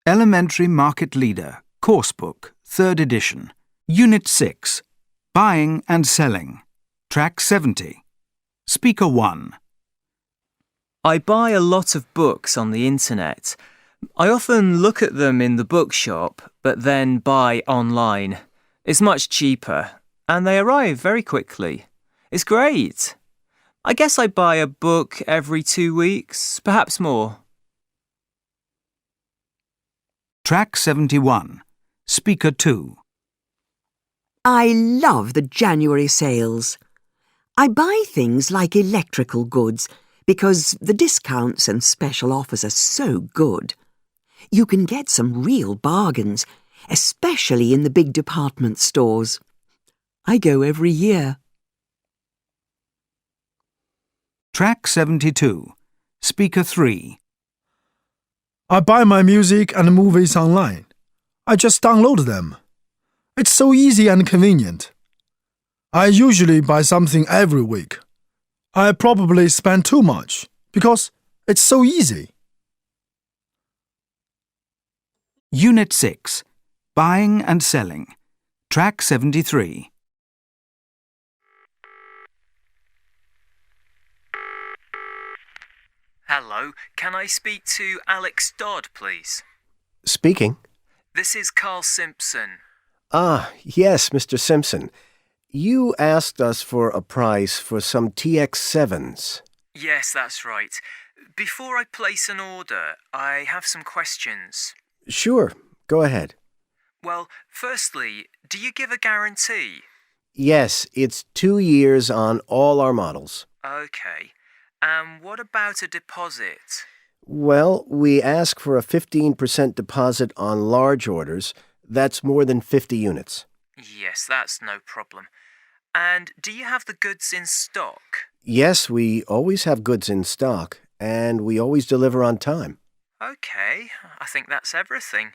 Elementary Market Leader, Coursebook, 3rd edition. Unit 6, Buying and Selling. Track 70. Speaker 1. I buy a lot of books on the internet. I often look at them in the bookshop, but then buy online. It's much cheaper, and they arrive very quickly. It's great. I guess I buy a book every 2 weeks, perhaps more. Track 71. Speaker 2. I love the January sales. I buy things like electrical goods because the discounts and special offers are so good. You can get some real bargains, especially in the big department stores. I go every year. Track 72. Speaker 3. I buy my music and movies online. I just download them. It's so easy and convenient. I usually buy something every week. I probably spend too much because it's so easy. Unit 6, Buying and Selling. Track 73. Hello, can I speak to Alex Dodd, please? Speaking. This is Carl Simpson. Ah, yes, Mr. Simpson. You asked us for a price for some TX7s. Yes, that's right. Before I place an order, I have some questions. Sure, go ahead. Well, firstly, do you give a guarantee? Yes, it's 2 years on all our models. Okay. What about a deposit? Well, we ask for a 15% deposit on large orders. That's more than 50 units. Yes, that's no problem. And do you have the goods in stock? Yes, we always have goods in stock, and we always deliver on time. Okay, I think that's everything.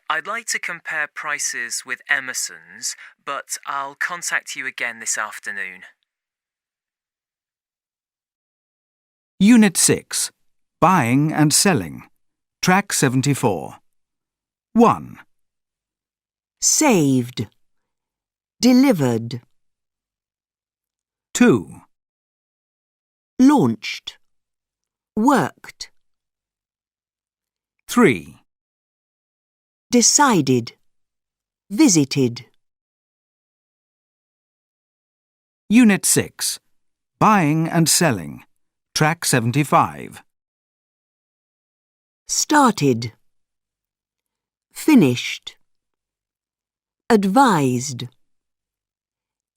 I'd like to compare prices with Emerson's, but I'll contact you again this afternoon. Unit 6, Buying and Selling. Track 74. 1. Saved. Delivered. 2. Launched. Worked. 3. Decided. Visited. Unit 6, Buying and Selling. Track 75. Started. Finished. Advised.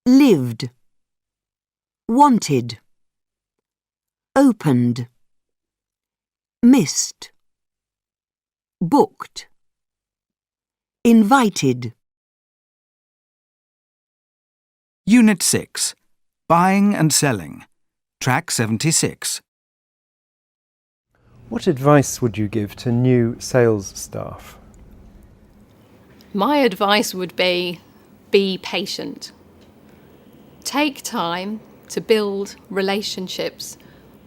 Lived. Wanted. Opened. Missed. Booked. Invited. Unit 6, Buying and Selling. Track 76. What advice would you give to new sales staff? My advice would be patient. Take time to build relationships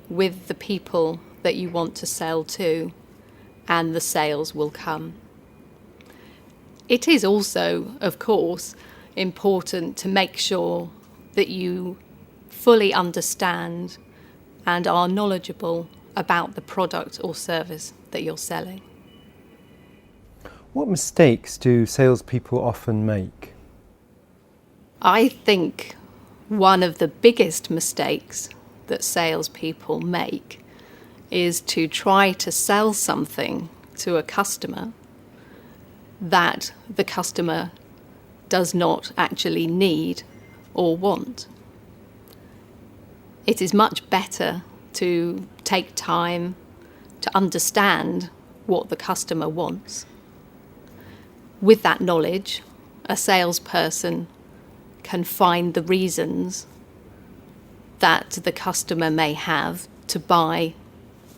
with the people that you want to sell to, and the sales will come. It is also, of course, important to make sure that you fully understand and are knowledgeable about the product or service that you're selling. What mistakes do salespeople often make? I think one of the biggest mistakes that salespeople make is to try to sell something to a customer that the customer does not actually need or want. It is much better to take time to understand what the customer wants. With that knowledge, a salesperson can find the reasons that the customer may have to buy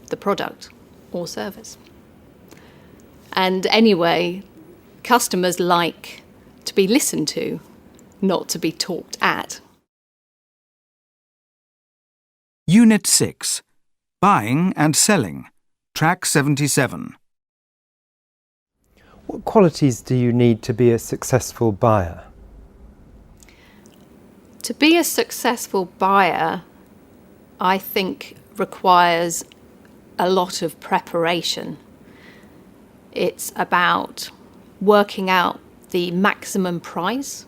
the product or service. And anyway, customers like to be listened to, not to be talked at. Unit 6, Buying and selling. Track 77. What qualities do you need to be a successful buyer? To be a successful buyer, I think requires a lot of preparation. It's about working out the maximum price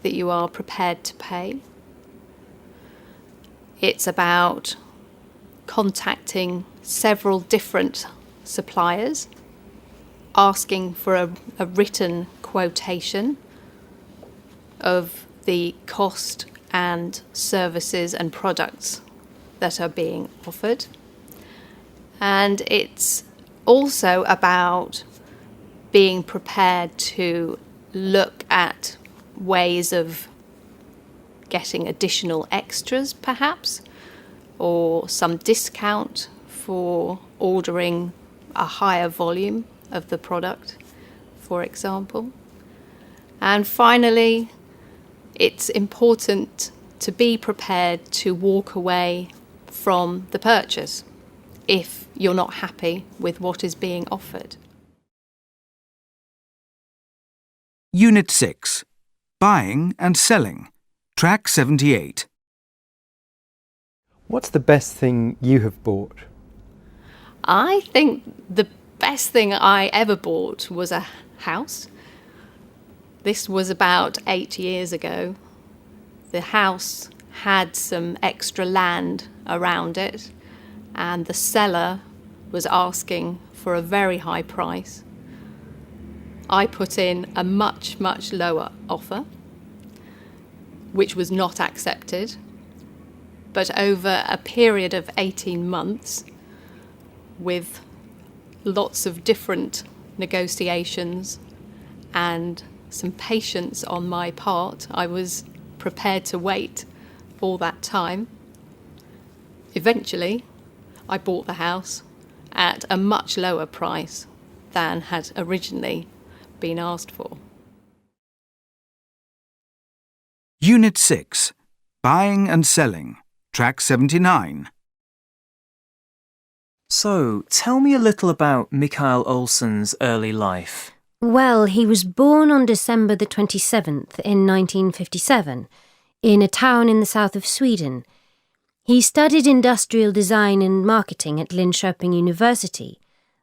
that you are prepared to pay. It's about contacting several different suppliers, asking for a written quotation of the cost and services and products that are being offered. And it's also about being prepared to look at ways of getting additional extras, perhaps, or some discount for ordering a higher volume of the product, for example. And finally, it's important to be prepared to walk away from the purchase if you're not happy with what is being offered. Unit 6. Buying and selling. Track 78. What's the best thing you have bought? I think the best thing I ever bought was a house. This was about 8 years ago. The house had some extra land around it, and the seller was asking for a very high price. I put in a much, much lower offer, which was not accepted. But over a period of 18 months, with lots of different negotiations and some patience on my part, I was prepared to wait all that time. Eventually, I bought the house at a much lower price than had originally been asked for. Unit 6. Buying and selling. Track 79. So, tell me a little about Mikael Olsson's early life. Well, he was born on December the 27th in 1957 in a town in the south of Sweden. He studied industrial design and marketing at Linköping University.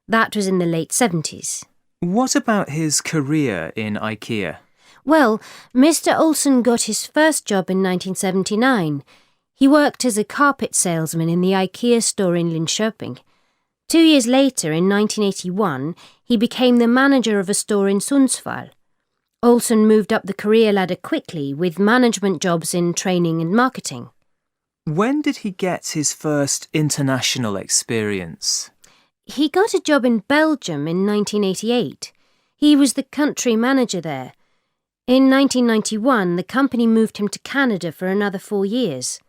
That was in the late 70s. What about his career in IKEA? Well, Mr. Olsson got his first job in 1979. He worked as a carpet salesman in the IKEA store in Linköping. 2 years later, in 1981, he became the manager of a store in Sundsvall. Olsson moved up the career ladder quickly with management jobs in training and marketing. When did he get his first international experience? He got a job in Belgium in 1988. He was the country manager there. In 1991, the company moved him to Canada for another 4 years.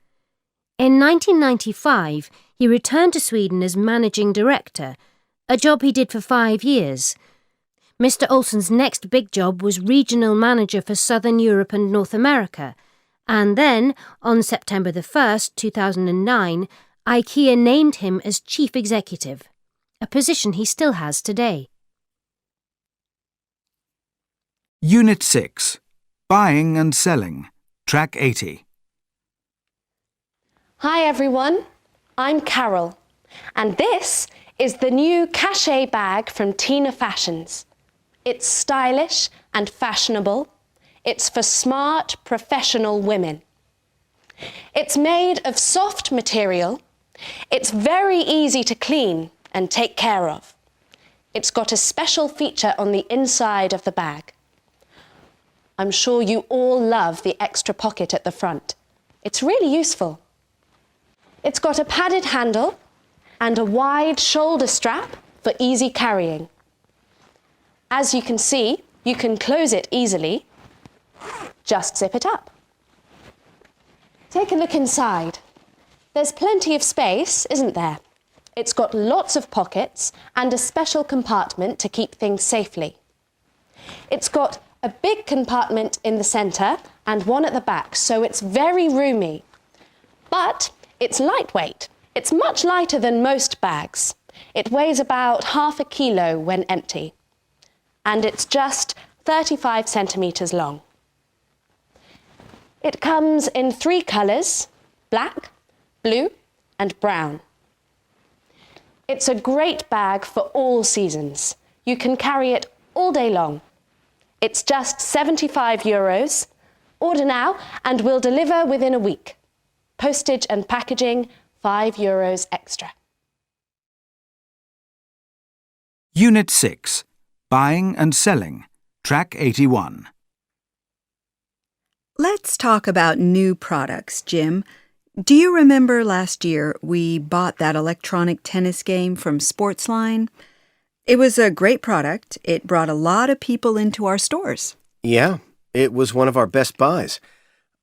In 1995, he returned to Sweden as managing director, a job he did for 5 years. Mr. Olsson's next big job was regional manager for Southern Europe and North America. And then, on September the 1st, 2009, IKEA named him as chief executive, a position he still has today. Unit 6. Buying and selling. Track 80. Hi everyone, I'm Carol, and this is the new cachet bag from Tina Fashions. It's stylish and fashionable. It's for smart, professional women. It's made of soft material. It's very easy to clean and take care of. It's got a special feature on the inside of the bag. I'm sure you all love the extra pocket at the front. It's really useful. It's got a padded handle and a wide shoulder strap for easy carrying. As you can see, you can close it easily. Just zip it up. Take a look inside. There's plenty of space, isn't there? It's got lots of pockets and a special compartment to keep things safely. It's got a big compartment in the centre and one at the back, so it's very roomy. But it's lightweight. It's much lighter than most bags. It weighs about half a kilo when empty, and it's just 35 centimetres long. It comes in 3 colours: black, blue, and brown. It's a great bag for all seasons. You can carry it all day long. It's just €75. Order now and we'll deliver within a week. Postage and packaging, €5 extra. Unit 6. Buying and Selling. Track 81. Let's talk about new products, Jim. Do you remember last year we bought that electronic tennis game from Sportsline? It was a great product. It brought a lot of people into our stores. Yeah, it was one of our best buys.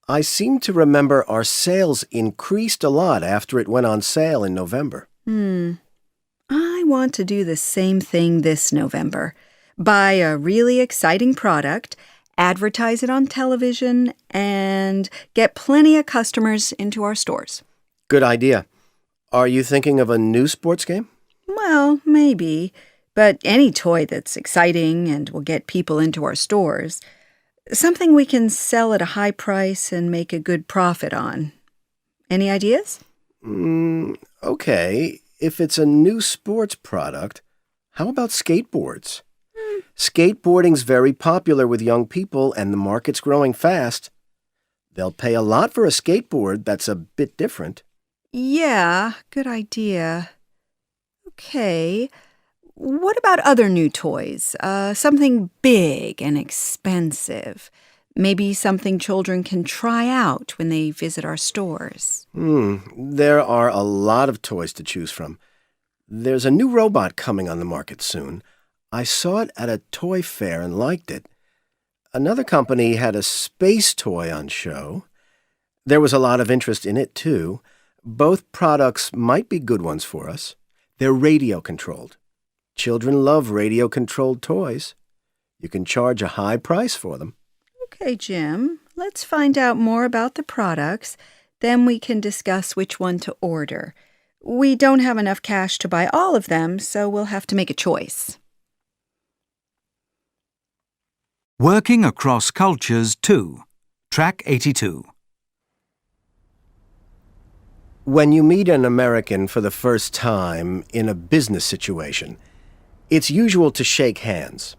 I seem to remember our sales increased a lot after it went on sale in November. I want to do the same thing this November. Buy a really exciting product, advertise it on television, and get plenty of customers into our stores. Good idea. Are you thinking of a new sports game? Well, maybe, but any toy that's exciting and will get people into our stores. Something we can sell at a high price and make a good profit on. Any ideas? Okay. If it's a new sports product, how about skateboards? Skateboarding's very popular with young people and the market's growing fast. They'll pay a lot for a skateboard that's a bit different. Yeah, good idea. Okay. What about other new toys? Something big and expensive. Maybe something children can try out when they visit our stores. There are a lot of toys to choose from. There's a new robot coming on the market soon. I saw it at a toy fair and liked it. Another company had a space toy on show. There was a lot of interest in it, too. Both products might be good ones for us. They're radio-controlled. Children love radio-controlled toys. You can charge a high price for them. Okay, Jim. Let's find out more about the products. Then we can discuss which one to order. We don't have enough cash to buy all of them, so we'll have to make a choice. Working Across Cultures 2. Track 82. When you meet an American for the first time in a business situation, it's usual to shake hands.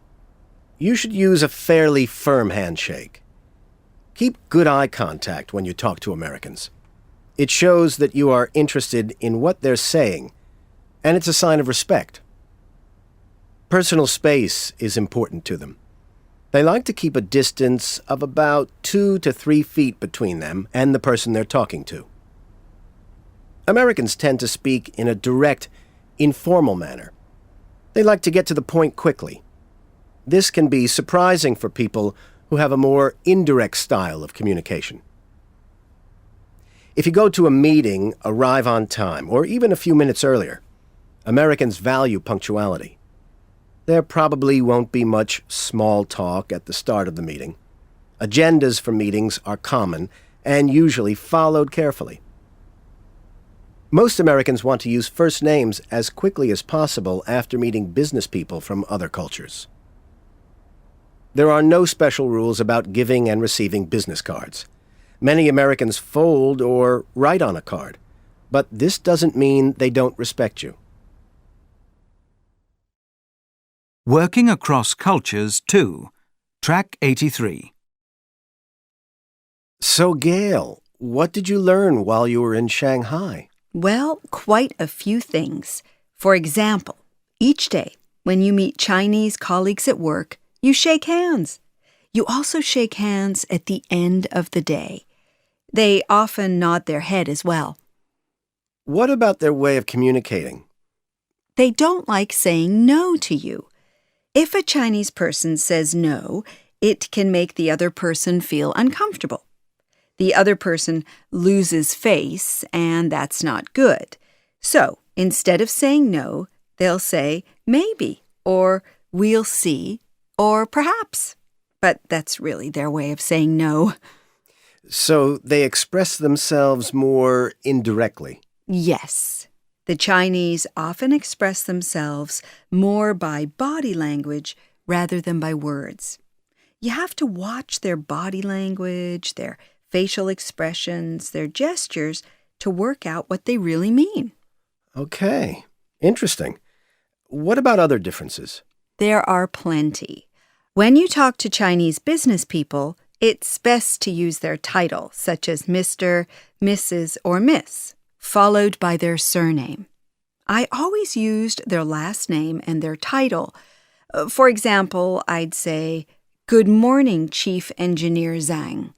You should use a fairly firm handshake. Keep good eye contact when you talk to Americans. It shows that you are interested in what they're saying, and it's a sign of respect. Personal space is important to them. They like to keep a distance of about 2 to 3 feet between them and the person they're talking to. Americans tend to speak in a direct, informal manner. They like to get to the point quickly. This can be surprising for people who have a more indirect style of communication. If you go to a meeting, arrive on time, or even a few minutes earlier, Americans value punctuality. There probably won't be much small talk at the start of the meeting. Agendas for meetings are common and usually followed carefully. Most Americans want to use first names as quickly as possible after meeting business people from other cultures. There are no special rules about giving and receiving business cards. Many Americans fold or write on a card, but this doesn't mean they don't respect you. Working Across Cultures 2. Track 83. So, Gail, what did you learn while you were in Shanghai? Well, quite a few things. For example, each day when you meet Chinese colleagues at work, you shake hands. You also shake hands at the end of the day. They often nod their head as well. What about their way of communicating? They don't like saying no to you. If a Chinese person says no, it can make the other person feel uncomfortable. The other person loses face, and that's not good. So, instead of saying no, they'll say maybe, or we'll see, or perhaps. But that's really their way of saying no. So they express themselves more indirectly. Yes. The Chinese often express themselves more by body language rather than by words. You have to watch their body language, their facial expressions, their gestures to work out what they really mean. Okay, interesting. What about other differences? There are plenty. When you talk to Chinese business people, it's best to use their title, such as Mr., Mrs., or Miss, followed by their surname. I always used their last name and their title. For example, I'd say, "Good morning, Chief Engineer Zhang."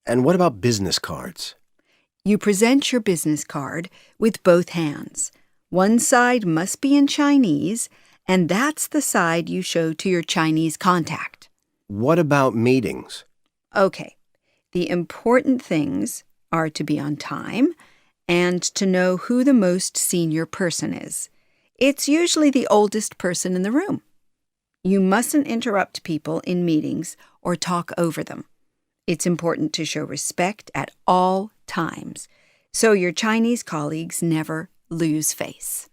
And what about business cards? You present your business card with both hands. One side must be in Chinese, and that's the side you show to your Chinese contact. What about meetings? Okay, the important things are to be on time and to know who the most senior person is. It's usually the oldest person in the room. You mustn't interrupt people in meetings or talk over them. It's important to show respect at all times, so your Chinese colleagues never lose face.